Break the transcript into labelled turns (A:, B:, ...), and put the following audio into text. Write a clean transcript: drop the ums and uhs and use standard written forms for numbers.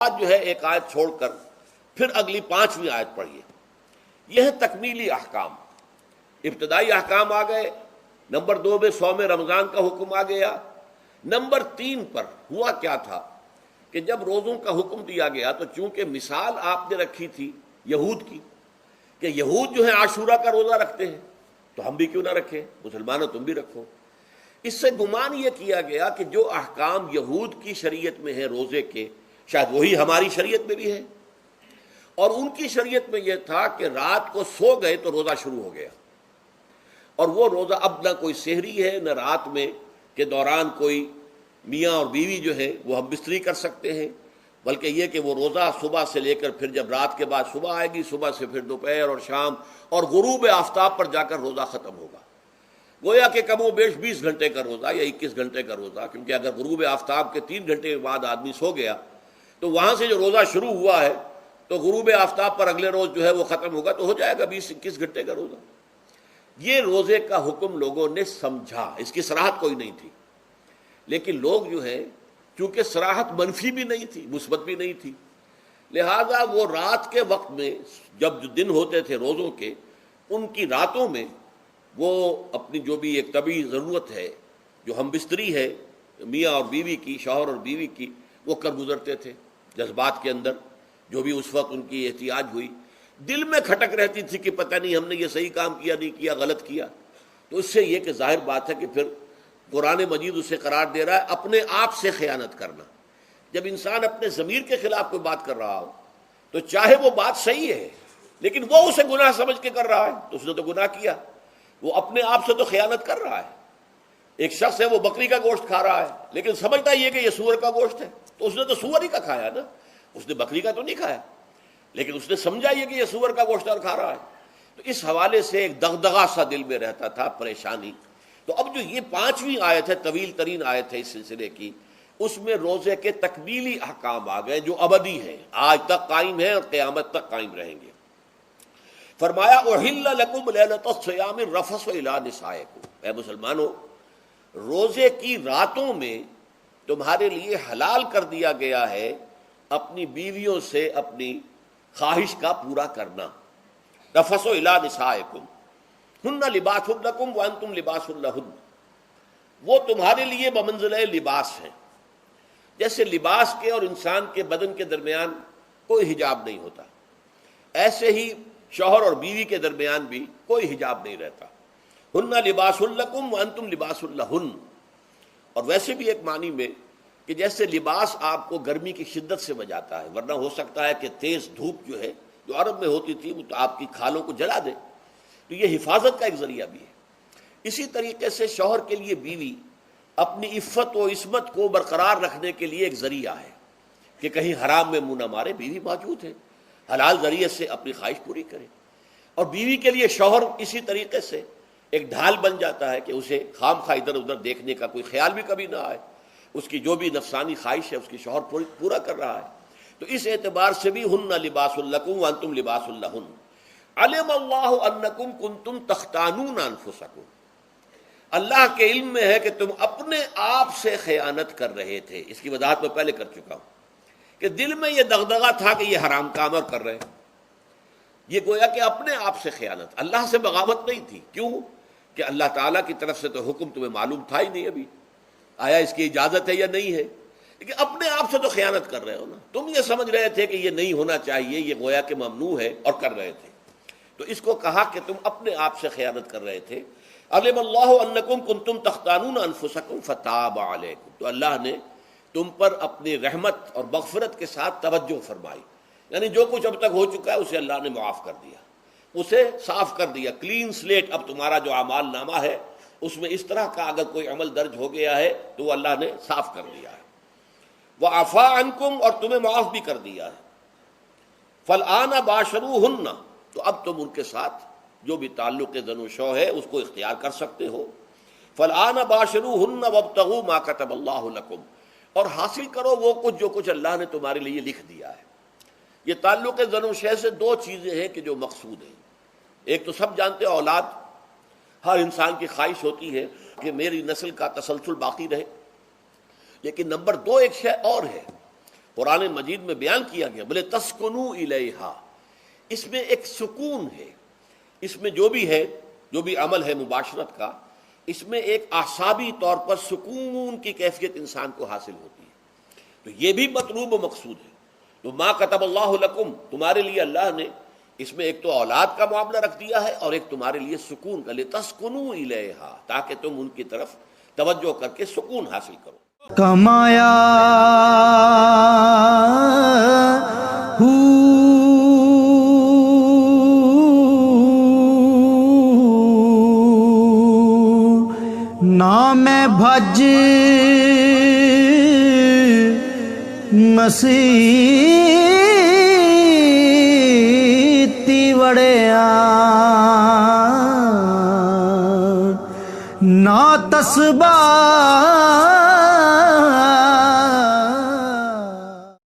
A: آج جو ہے ایک آیت چھوڑ کر پھر اگلی 5ویں آیت پڑھیے. یہ ہے تکمیلی احکام. ابتدائی احکام آ گئے. نمبر 2 میں صوم رمضان کا حکم آ گیا. نمبر 3 پر ہوا کیا تھا کہ جب روزوں کا حکم دیا گیا تو چونکہ مثال آپ نے رکھی تھی یہود کی کہ یہود جو ہے عاشورہ کا روزہ رکھتے ہیں تو ہم بھی کیوں نہ رکھیں، مسلمانوں تم بھی رکھو. اس سے گمان یہ کیا گیا کہ جو احکام یہود کی شریعت میں ہے روزے کے، شاید وہی ہماری شریعت میں بھی ہے. اور ان کی شریعت میں یہ تھا کہ رات کو سو گئے تو روزہ شروع ہو گیا، اور وہ روزہ اب نہ کوئی سحری ہے نہ رات میں کے دوران کوئی میاں اور بیوی جو ہے وہ ہم بستری کر سکتے ہیں، بلکہ یہ کہ وہ روزہ صبح سے لے کر پھر جب رات کے بعد صبح آئے گی، صبح سے پھر دوپہر اور شام اور غروب آفتاب پر جا کر روزہ ختم ہوگا. گویا کہ کم و بیش 20 گھنٹے کا روزہ یا 21 گھنٹے کا روزہ، کیونکہ اگر غروب آفتاب کے 3 گھنٹے کے بعد آدمی سو گیا تو وہاں سے جو روزہ شروع ہوا ہے تو غروب آفتاب پر اگلے روز جو ہے وہ ختم ہوگا، تو ہو جائے گا 20-21 گھنٹے کا روزہ. یہ روزے کا حکم لوگوں نے سمجھا، اس کی صراحت کوئی نہیں تھی. لیکن لوگ جو ہے چونکہ صراحت منفی بھی نہیں تھی مثبت بھی نہیں تھی، لہذا وہ رات کے وقت میں جب دن ہوتے تھے روزوں کے، ان کی راتوں میں وہ اپنی جو بھی ایک طبعی ضرورت ہے جو ہم بستری ہے میاں اور بیوی کی، شوہر اور بیوی کی، وہ کر گزرتے تھے. جذبات کے اندر جو بھی اس وقت ان کی احتیاج ہوئی، دل میں کھٹک رہتی تھی کہ پتہ نہیں ہم نے یہ صحیح کام کیا نہیں کیا، غلط کیا. تو اس سے یہ کہ ظاہر بات ہے کہ پھر قرآن مجید اسے قرار دے رہا ہے اپنے آپ سے خیانت کرنا. جب انسان اپنے ضمیر کے خلاف کوئی بات کر رہا ہو تو چاہے وہ بات صحیح ہے لیکن وہ اسے گناہ سمجھ کے کر رہا ہے تو اس نے تو گناہ کیا، وہ اپنے آپ سے تو خیانت کر رہا ہے. ایک شخص ہے وہ بکری کا گوشت کھا رہا ہے لیکن سمجھتا یہ کہ یہ سور کا گوشت ہے، تو اس نے تو سور ہی کا کھایا نا، اس نے بکری کا تو نہیں کھایا، لیکن اس نے سمجھا یہ کہ یہ سور کا گوشت اور کھا رہا ہے. تو اس حوالے سے ایک دغدغہ سا دل میں رہتا تھا، پریشانی. تو اب جو یہ 5ویں آیت ہے، طویل ترین آیت ہے اس سلسلے کی، اس میں روزے کے تکمیلی احکام آ گئے جو ابدی ہیں، آج تک قائم ہیں اور قیامت تک قائم رہیں گے. فرمایا احل لکم لیلۃ الصیام الرفث الی نسائکم، اے مسلمانوں روزے کی راتوں میں تمہارے لیے حلال کر دیا گیا ہے اپنی بیویوں سے اپنی خواہش کا پورا کرنا. رفث الی نسائکم ہن لباس لکم وانتم لباس لہن، وہ تمہارے لیے بمنزلہ لباس ہیں. جیسے لباس کے اور انسان کے بدن کے درمیان کوئی حجاب نہیں ہوتا، ایسے ہی شوہر اور بیوی کے درمیان بھی کوئی حجاب نہیں رہتا. ہن لباس لکم وانتم لباس لہن. اور ویسے بھی ایک معنی میں کہ جیسے لباس آپ کو گرمی کی شدت سے بچاتا ہے، ورنہ ہو سکتا ہے کہ تیز دھوپ جو ہے جو عرب میں ہوتی تھی وہ تو آپ کی کھالوں کو جلا دے، تو یہ حفاظت کا ایک ذریعہ بھی ہے. اسی طریقے سے شوہر کے لیے بیوی اپنی عفت و عصمت کو برقرار رکھنے کے لیے ایک ذریعہ ہے کہ کہیں حرام میں منہ نہ مارے. بیوی موجود ہے، حلال ذریعے سے اپنی خواہش پوری کرے. اور بیوی کے لیے شوہر اسی طریقے سے ایک ڈھال بن جاتا ہے کہ اسے خام خواہ ادھر ادھر دیکھنے کا کوئی خیال بھی کبھی نہ آئے، اس کی جو بھی نفسانی خواہش ہے اس کی شوہر پورا کر رہا ہے. تو اس اعتبار سے بھی ہن لباس لکم وانتم لباس لہن. علم اللہ انکم کنتم تختانون انفسکم، اللہ کے علم میں ہے کہ تم اپنے آپ سے خیانت کر رہے تھے. اس کی وضاحت میں پہلے کر چکا ہوں کہ دل میں یہ دغدغہ تھا کہ یہ حرام کام اور کر رہے ہیں. یہ گویا کہ اپنے آپ سے خیانت، اللہ سے بغاوت نہیں تھی. کیوں کہ اللہ تعالیٰ کی طرف سے تو حکم تمہیں معلوم تھا ہی نہیں ابھی، آیا اس کی اجازت ہے یا نہیں ہے، لیکن اپنے آپ سے تو خیانت کر رہے ہو نا. تم یہ سمجھ رہے تھے کہ یہ نہیں ہونا چاہیے، یہ گویا کہ ممنوع ہے اور کر رہے تھے. تو اس کو کہا کہ تم اپنے آپ سے خیانت کر رہے تھے. علم اللہ انکم کنتم تختانون انفسکم فتاب علیکم، تو اللہ نے تم پر اپنی رحمت اور مغفرت کے ساتھ توجہ فرمائی. یعنی جو کچھ اب تک ہو چکا ہے اسے اللہ نے معاف کر دیا، اسے صاف کر دیا، کلین سلیٹ. اب تمہارا جو اعمال نامہ ہے اس میں اس طرح کا اگر کوئی عمل درج ہو گیا ہے تو وہ اللہ نے صاف کر دیا ہے. وعفا عنکم، اور تمہیں معاف بھی کر دیا ہے. فالآن باشروہن، تو اب تم ان کے ساتھ جو بھی تعلق زن و شو ہے اس کو اختیار کر سکتے ہو. فالآن باشروہن وابتغوا ما کتب اللہ لکم، اور حاصل کرو وہ کچھ جو کچھ اللہ نے تمہارے لیے لکھ دیا ہے. یہ تعلق زن و شے سے 2 چیزیں ہیں کہ جو مقصود ہیں. ایک تو سب جانتے ہیں اولاد، ہر انسان کی خواہش ہوتی ہے کہ میری نسل کا تسلسل باقی رہے. لیکن نمبر 2 ایک شے اور ہے، قرآن مجید میں بیان کیا گیا، بولے تسکنو الیہا، اس میں ایک سکون ہے، اس میں جو بھی ہے، جو بھی عمل ہے مباشرت کا، اس میں ایک اعصابی طور پر سکون کی کیفیت انسان کو حاصل ہوتی ہے، تو یہ بھی مطلوب و مقصود ہے۔ تو ما کتب اللہ لکم، تمہارے لیے اللہ نے اس میں ایک تو اولاد کا معاملہ رکھ دیا ہے اور ایک تمہارے لیے سکون کا، لتسکنو الیہا، تاکہ تم ان کی طرف توجہ کر کے سکون حاصل کرو۔
B: کمایا نام بھج مسیتی وڑیا نا تسبا